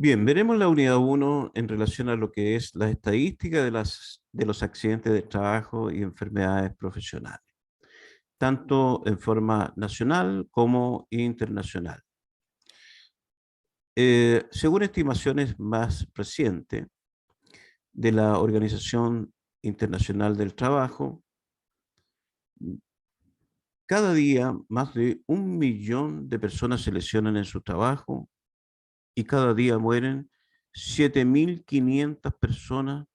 Bien, veremos la unidad uno en relación a lo que es la estadística de los accidentes de trabajo y enfermedades profesionales, tanto en forma nacional como internacional. Según estimaciones más recientes de la Organización Internacional del Trabajo, cada día más de 1 millón de personas se lesionan en su trabajo y cada día mueren 7.500 personas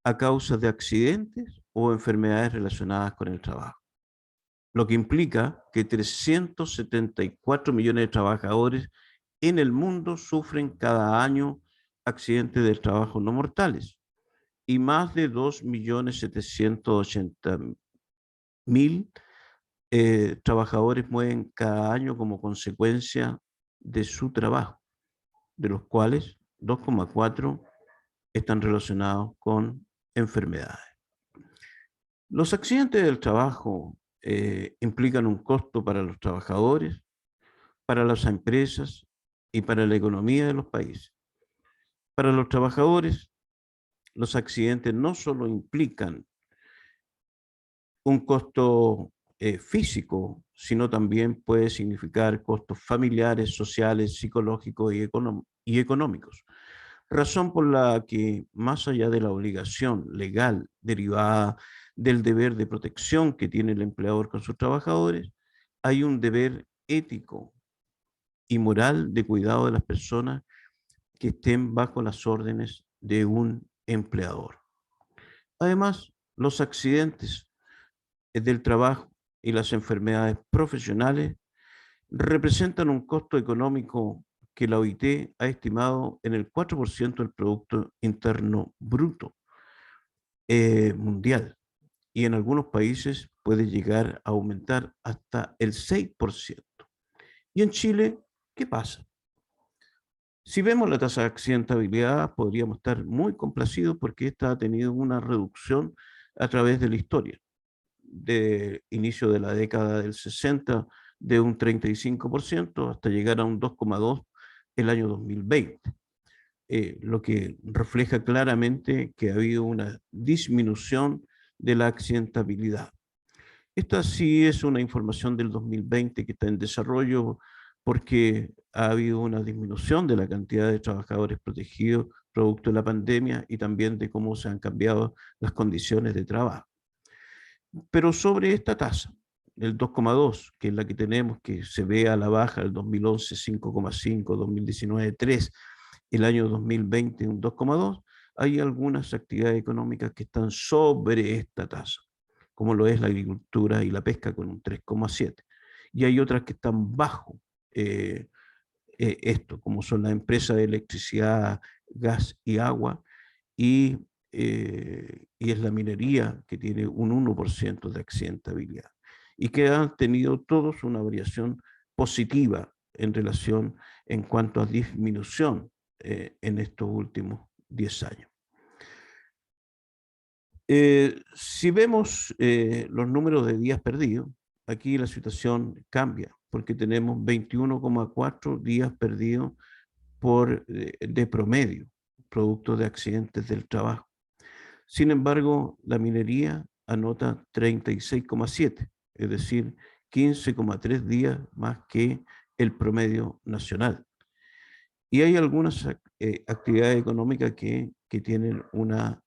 a causa de accidentes o enfermedades relacionadas con el trabajo, lo que implica que 374 millones de trabajadores en el mundo sufren cada año accidentes del trabajo no mortales y más de 2.780.000 trabajadores mueren cada año como consecuencia de su trabajo, de los cuales 2,4 están relacionados con enfermedades. Los accidentes del trabajo implican un costo para los trabajadores, para las empresas y para la economía de los países. Para los trabajadores, los accidentes no solo implican un costo físico, sino también puede significar costos familiares, sociales, psicológicos y económicos. Razón por la que, más allá de la obligación legal derivada del deber de protección que tiene el empleador con sus trabajadores, hay un deber ético y moral de cuidado de las personas que estén bajo las órdenes de un empleador. Además, los accidentes del trabajo y las enfermedades profesionales representan un costo económico que la OIT ha estimado en el 4% del Producto Interno Bruto mundial, y en algunos países puede llegar a aumentar hasta el 6%. ¿Y en Chile qué pasa? Si vemos la tasa de accidentabilidad, podríamos estar muy complacidos porque esta ha tenido una reducción a través de la historia. De inicio de la década del 60, de un 35% hasta llegar a un 2,2 el año 2020, lo que refleja claramente que ha habido una disminución de la accidentabilidad. Esta sí es una información del 2020 que está en desarrollo porque ha habido una disminución de la cantidad de trabajadores protegidos producto de la pandemia y también de cómo se han cambiado las condiciones de trabajo. Pero sobre esta tasa, el 2,2, que es la que tenemos, que se ve a la baja, el 2011 5,5, 2019 3, el año 2020 un 2,2, hay algunas actividades económicas que están sobre esta tasa, como lo es la agricultura y la pesca con un 3,7. Y hay otras que están bajo esto, como son las empresas de electricidad, gas y agua, y es la minería que tiene un 1% de accidentabilidad y que han tenido todos una variación positiva en relación en cuanto a disminución en estos últimos 10 años. Si vemos los números de días perdidos, aquí la situación cambia porque tenemos 21,4 días perdidos de promedio, producto de accidentes del trabajo. Sin embargo, la minería anota 36,7, es decir, 15,3 días más que el promedio nacional. Y hay algunas actividades económicas que tienen una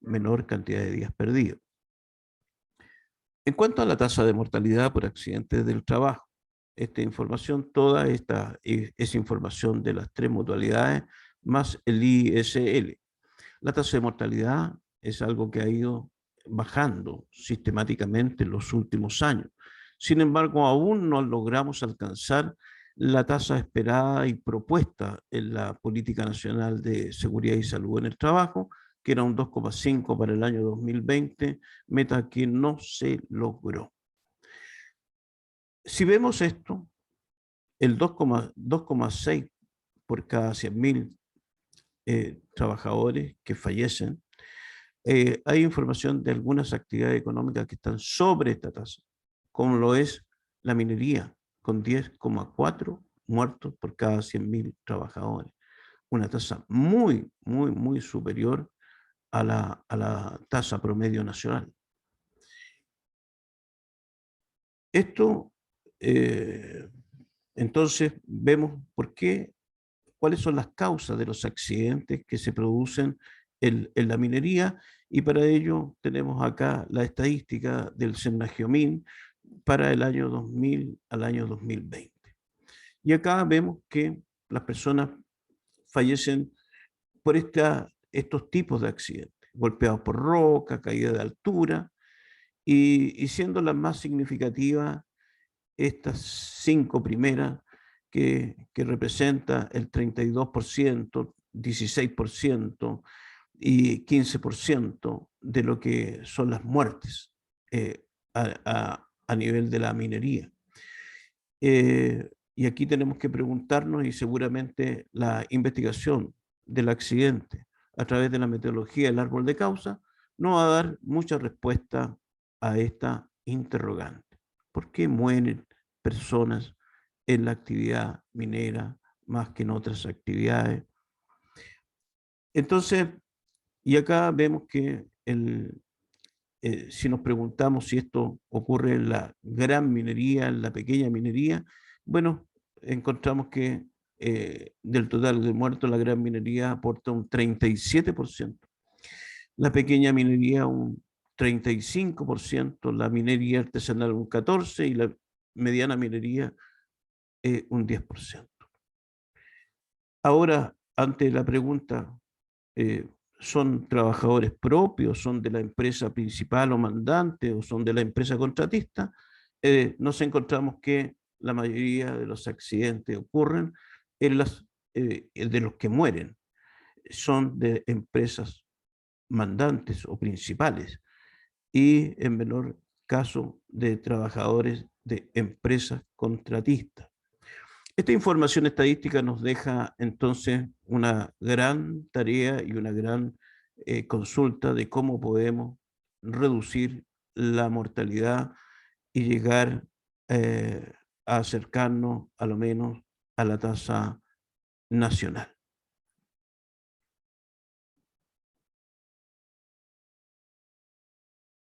menor cantidad de días perdidos. En cuanto a la tasa de mortalidad por accidentes del trabajo, esta información, toda esta es información de las tres modalidades más el ISL. La tasa de mortalidad es algo que ha ido bajando sistemáticamente en los últimos años. Sin embargo, aún no logramos alcanzar la tasa esperada y propuesta en la Política Nacional de Seguridad y Salud en el Trabajo, que era un 2,5 para el año 2020, meta que no se logró. Si vemos esto, el 2,6 por cada 100.000 trabajadores que fallecen, hay información de algunas actividades económicas que están sobre esta tasa, como lo es la minería, con 10,4 muertos por cada 100.000 trabajadores. una tasa muy, muy, muy superior a la tasa promedio nacional. Esto, entonces, vemos cuáles son las causas de los accidentes que se producen en la minería, y para ello tenemos acá la estadística del Senagiomin para el año 2000 al año 2020. Y acá vemos que las personas fallecen por estos tipos de accidentes, golpeados por roca, caída de altura, y siendo las más significativas estas 5 primeras que representa el 32%, 16% y 15% de lo que son las muertes a nivel de la minería. Y aquí tenemos que preguntarnos, y seguramente la investigación del accidente a través de la metodología del árbol de causa no va a dar mucha respuesta a esta interrogante. ¿Por qué mueren personas en la actividad minera más que en otras actividades? Entonces, y acá vemos que si nos preguntamos si esto ocurre en la gran minería, en la pequeña minería, bueno, encontramos que del total de muertos, la gran minería aporta un 37%, la pequeña minería un 35%, la minería artesanal un 14% y la mediana minería un 10%. Ahora, ante la pregunta, eh, ¿son trabajadores propios, son de la empresa principal o mandante o son de la empresa contratista? Nos encontramos que la mayoría de los accidentes ocurren de los que mueren, son de empresas mandantes o principales, y en menor caso de trabajadores de empresas contratistas. Esta información estadística nos deja entonces una gran tarea y una gran consulta de cómo podemos reducir la mortalidad y llegar a acercarnos a lo menos a la tasa nacional.